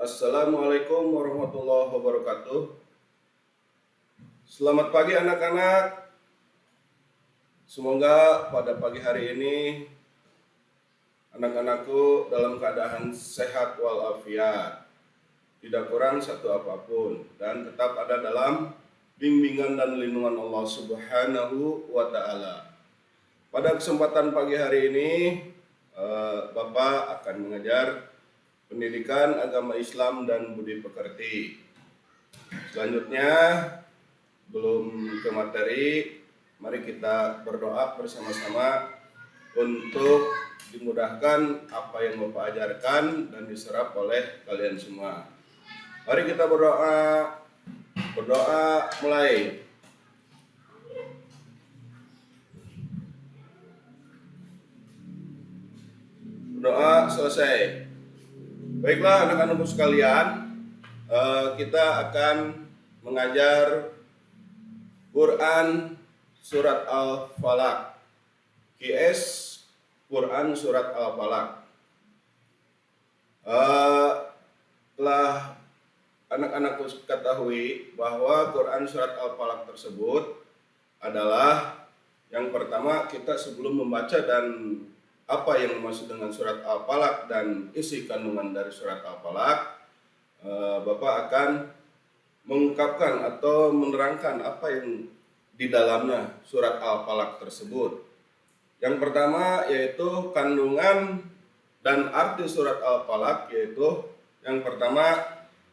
Assalamualaikum warahmatullahi wabarakatuh. Selamat pagi anak-anak. Semoga pada pagi hari ini anak-anakku dalam keadaan sehat walafiat, tidak kurang satu apapun, dan tetap ada dalam bimbingan dan lindungan Allah Subhanahu wa Ta'ala. Pada kesempatan pagi hari ini, Bapak akan mengajar pendidikan agama Islam dan budi pekerti. Selanjutnya, belum ke materi, mari kita berdoa bersama-sama untuk dimudahkan apa yang Bapak ajarkan dan diserap oleh kalian semua. Mari kita berdoa. Berdoa mulai. Doa selesai. Baiklah anak-anakku sekalian, kita akan mengajar Quran Surat Al-Falaq. QS Quran Surat Al-Falaq. Telah anak-anakku ketahui bahwa Quran Surat Al-Falaq tersebut adalah yang pertama kita sebelum membaca dan apa yang dimaksud dengan surat Al-Falaq dan isi kandungan dari surat Al-Falaq, Bapak akan mengungkapkan atau menerangkan apa yang di dalamnya surat Al-Falaq tersebut. Yang pertama yaitu kandungan dan arti surat Al-Falaq, yaitu yang pertama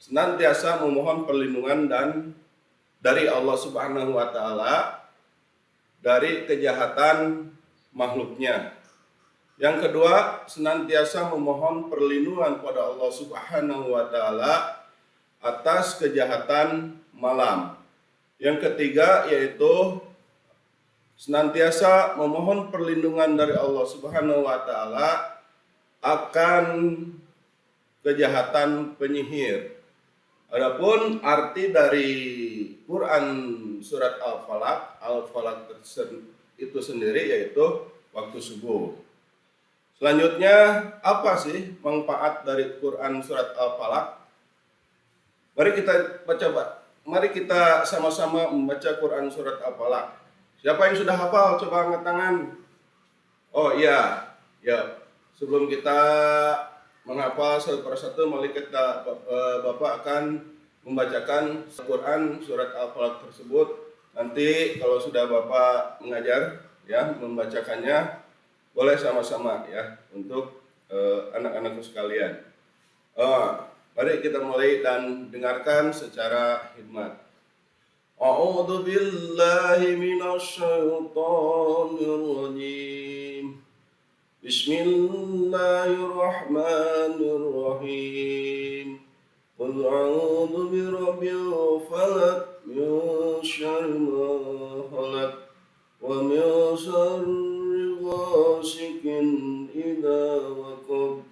senantiasa memohon perlindungan dan dari Allah Subhanahu wa Ta'ala dari kejahatan makhluknya. Yang kedua, senantiasa memohon perlindungan pada Allah Subhanahu wa Ta'ala atas kejahatan malam. Yang ketiga yaitu senantiasa memohon perlindungan dari Allah Subhanahu wa Ta'ala akan kejahatan penyihir. Adapun arti dari Quran surat Al-Falaq itu sendiri yaitu waktu subuh. Selanjutnya, apa sih manfaat dari Quran surat Al-Falaq? Mari kita sama-sama membaca Quran surat Al-Falaq. Siapa yang sudah hafal? Coba angkat tangan. Oh iya, ya. Sebelum kita menghafal satu persatu, mari Bapak akan membacakan Quran surat Al-Falaq tersebut. Nanti kalau sudah Bapak mengajar, ya, membacakannya, boleh sama-sama ya untuk anak-anakku sekalian. Mari kita mulai dan dengarkan secara hikmat. A'udzu billahi minasyaitonir rajim. Bismillahirrahmanirrahim. Qul a'udzu birabbil falaq min syarri ma khalaq wa min syarri ghasikin idza waqab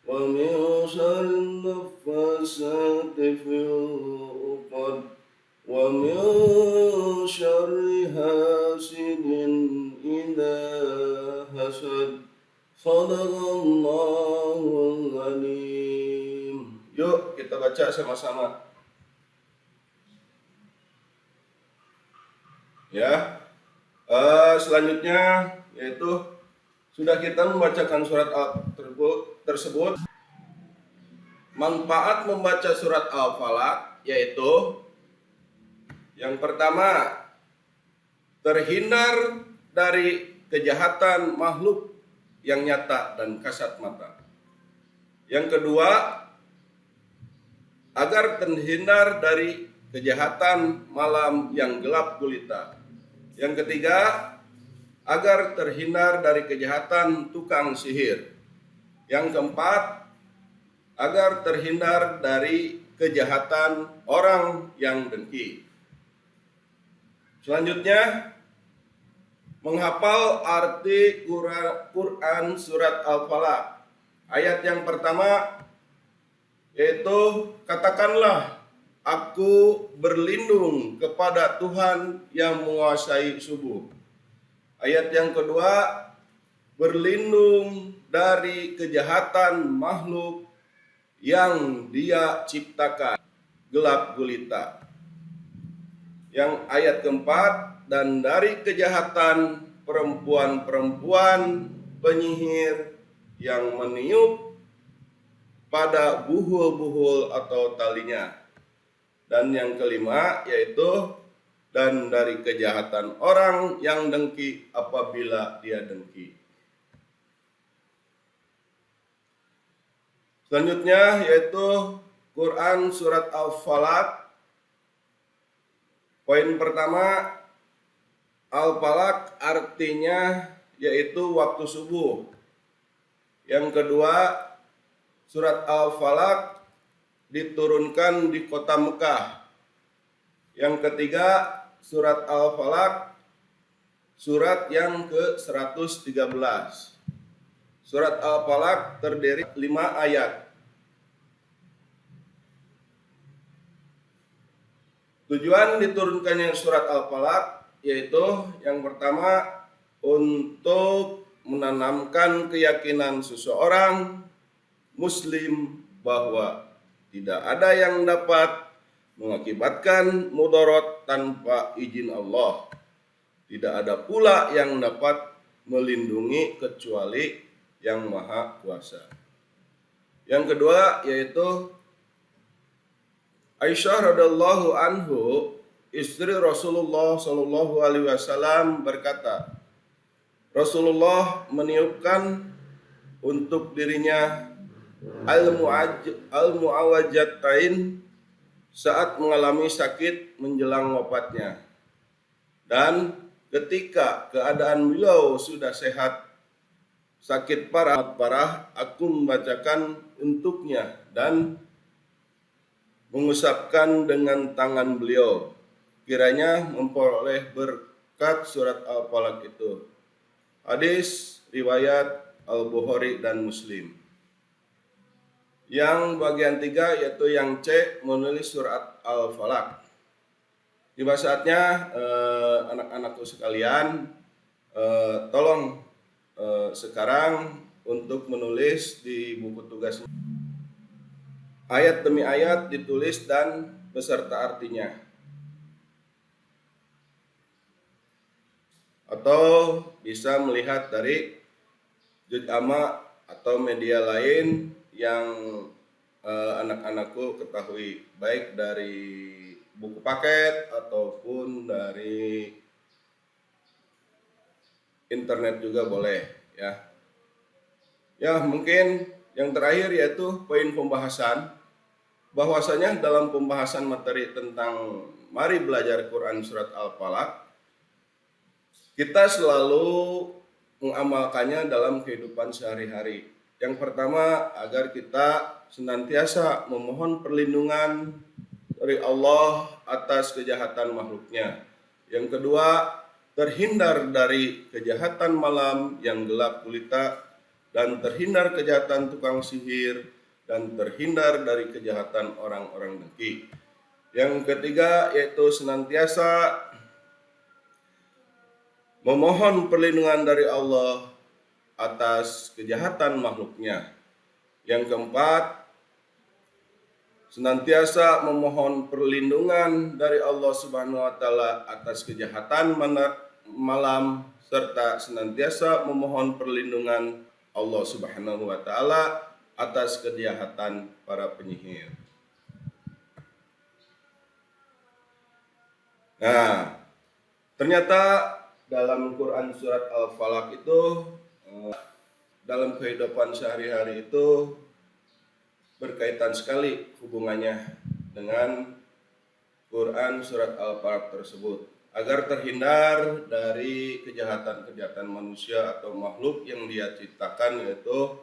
wa min syarri naffasati fil 'uqad wa min syarri hasidin idza hasad. Shadaqallahul alim. Yuk kita baca sama-sama. Ya. Selanjutnya yaitu sudah kita membacakan surat tersebut. Manfaat membaca surat Al-Falaq yaitu yang pertama, terhindar dari kejahatan makhluk yang nyata dan kasat mata. Yang kedua, agar terhindar dari kejahatan malam yang gelap gulita. Yang ketiga, agar terhindar dari kejahatan tukang sihir. Yang keempat, agar terhindar dari kejahatan orang yang dengki. Selanjutnya, menghafal arti Quran surat Al-Falaq. Ayat yang pertama yaitu katakanlah, aku berlindung kepada Tuhan yang menguasai subuh. Ayat yang kedua, berlindung dari kejahatan makhluk yang Dia ciptakan gelap gulita. Yang ayat keempat, dan dari kejahatan perempuan-perempuan penyihir yang meniup pada buhul-buhul atau talinya. Dan yang kelima yaitu, dan dari kejahatan orang yang dengki apabila dia dengki. Selanjutnya yaitu Quran Surat Al-Falaq. Poin pertama, Al-Falaq artinya yaitu waktu subuh. Yang kedua, Surat Al-Falaq diturunkan di kota Mekah. Yang ketiga, Surat Al-Falaq surat yang ke-113. Surat Al-Falaq terdiri 5 ayat. Tujuan diturunkannya surat Al-Falaq yaitu yang pertama, untuk menanamkan keyakinan seseorang muslim bahwa tidak ada yang dapat mengakibatkan mudarat tanpa izin Allah. Tidak ada pula yang dapat melindungi kecuali yang Maha Kuasa. Yang kedua yaitu Aisyah radhiyallahu anhu, istri Rasulullah Shallallahu alaihi wasallam berkata, Rasulullah meniupkan untuk dirinya al-mu'awajatain saat mengalami sakit menjelang wafatnya. Dan ketika keadaan beliau sudah sehat, sakit parah, aku membacakan untuknya dan mengusapkan dengan tangan beliau, kiranya memperoleh berkat surat Al-Falaq itu. Hadis riwayat Al-Bukhari dan Muslim. Yang bagian 3 yaitu yang C, menulis surat Al-Falaq. Tiba saatnya anak-anakku sekalian, tolong sekarang untuk menulis di buku tugas. Ayat demi ayat ditulis dan beserta artinya. Atau bisa melihat dari Juz Amma atau media lain yang anak-anakku ketahui, baik dari buku paket ataupun dari internet juga boleh ya. Ya, mungkin yang terakhir yaitu poin pembahasan, bahwasanya dalam pembahasan materi tentang mari belajar Quran surat Al-Falaq, kita selalu mengamalkannya dalam kehidupan sehari-hari. Yang pertama, agar kita senantiasa memohon perlindungan dari Allah atas kejahatan makhluknya. Yang kedua, terhindar dari kejahatan malam yang gelap gulita, dan terhindar kejahatan tukang sihir, dan terhindar dari kejahatan orang-orang dengki. Yang ketiga yaitu senantiasa memohon perlindungan dari Allah atas kejahatan makhluknya. Yang keempat, senantiasa memohon perlindungan dari Allah Subhanahu wa taala atas kejahatan malam, serta senantiasa memohon perlindungan Allah Subhanahu wa taala atas kejahatan para penyihir. Nah, ternyata dalam Quran surat Al-Falaq itu dalam kehidupan sehari-hari itu berkaitan sekali hubungannya dengan Quran surat Al-Falaq tersebut, agar terhindar dari kejahatan-kejahatan manusia atau makhluk yang Dia ciptakan, yaitu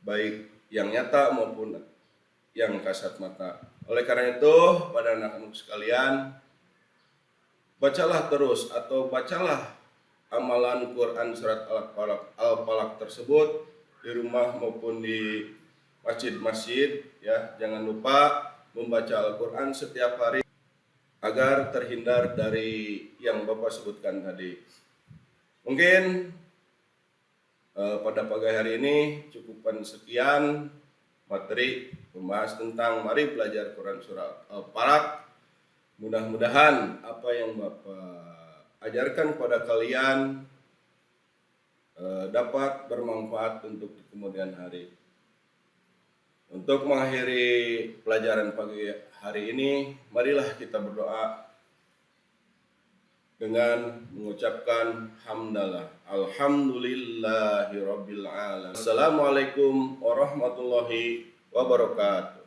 baik yang nyata maupun yang kasat mata. Oleh karena itu, pada anak-anak sekalian, bacalah terus atau bacalah amalan Quran surat Al-Falaq tersebut di rumah maupun di masjid-masjid ya. Jangan lupa membaca Al-Quran setiap hari agar terhindar dari yang Bapak sebutkan tadi. Mungkin pada pagi hari ini cukupkan sekian materi membahas tentang mari belajar Quran surat Al-Falaq. Mudah-mudahan apa yang Bapak ajarkan kepada kalian dapat bermanfaat untuk di kemudian hari. Untuk mengakhiri pelajaran pagi hari ini, marilah kita berdoa dengan mengucapkan hamdalah. Alhamdulillahirabbil alamin. Assalamualaikum warahmatullahi wabarakatuh.